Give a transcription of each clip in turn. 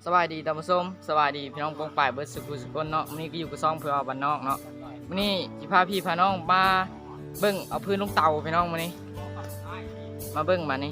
สบายดีท่านผู้ชมสบายดีพี่น้องปงป่ายเบิร์ดสุขุสุขนเนาะวันนี้ก็อยู่กับซ่องเพื่อเอาบ้านนอกเนาะวันนี้สิพาพี่พาน้องมาเบิ้งเอาพื้นลงเตาพี่น้องวันนี้มาเบิ้งมานี่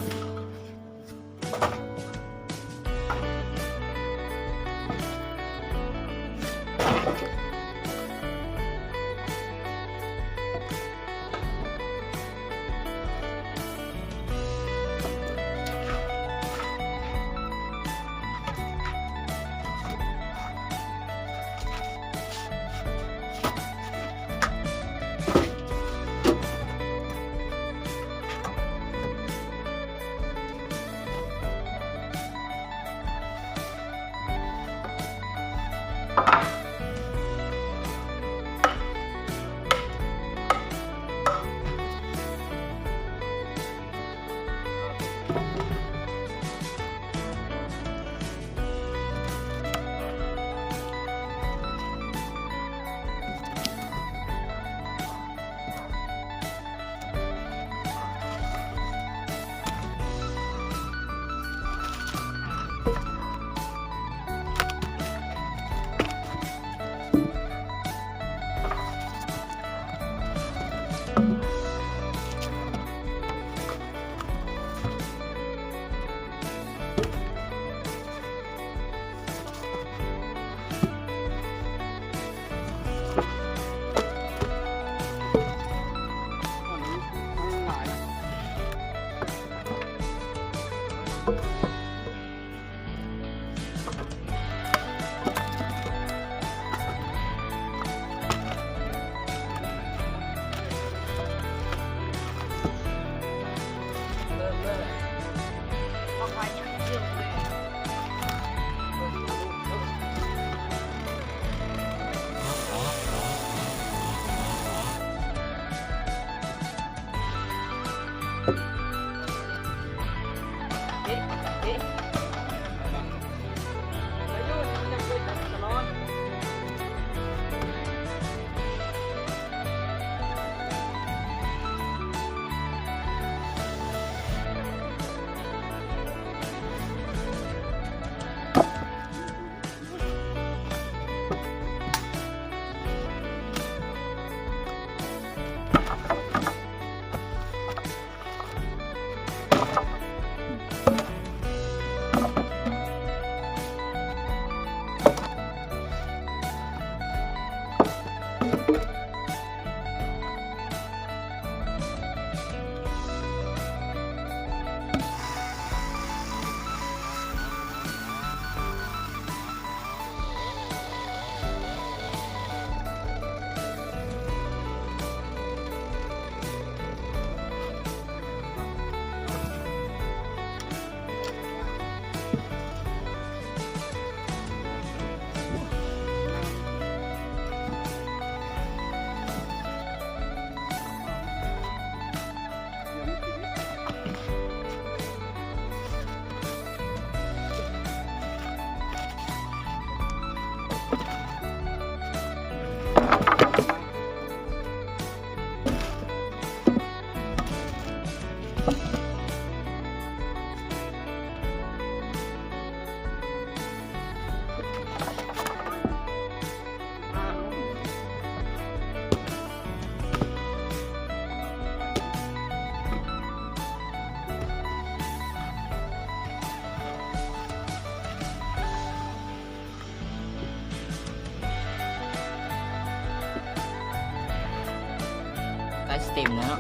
ไลฟ์สตรีมเนาะ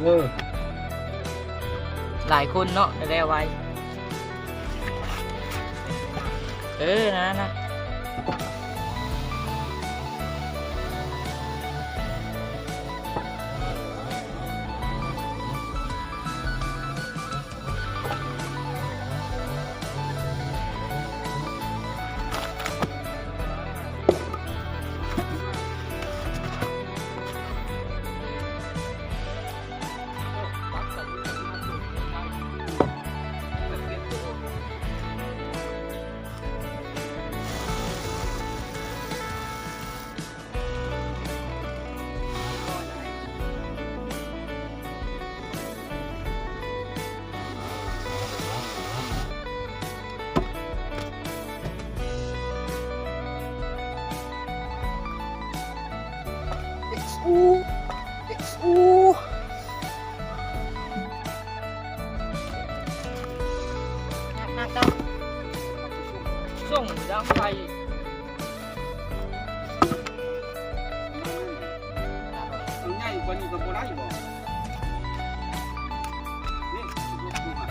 หลายคนเนาะได้ไว้นะ หนักๆส่งดังไฟ ง่ายกว่านี้ก็บ่ได้บ่นี่ดูฮะ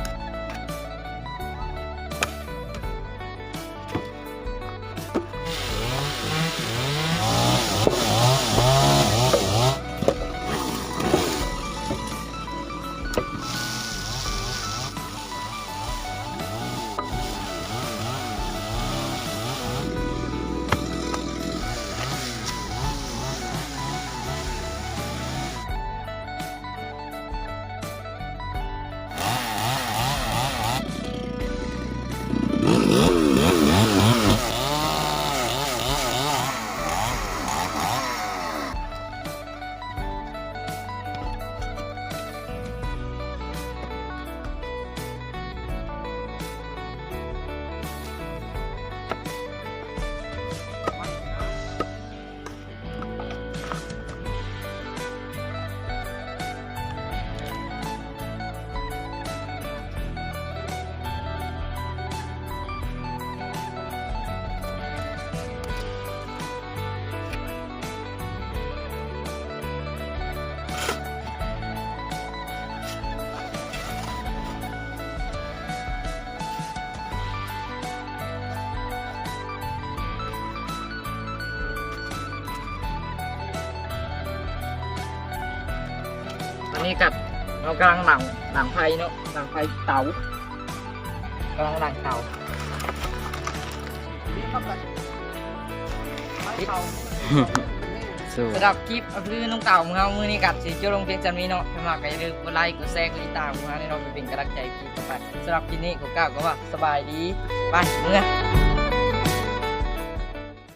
ตอนนี้กับเรากำลังหลังไฟเนาะหลังไฟเตากำลังหลังเตาสำหรับคลิปเอาพื้นน้องเต่าของเรามือนี้กัดสีเจ้าลงเพียงจำนี้เนาะถ้ามาก็อย่าลืมกดไลค์กดแชร์กดติดตามของเราในเราไปเป็นกำลังใจคลิปต่อไปสำหรับคลิปนี้ก็กล่าวก็ว่าสบายดีไปเมื่อ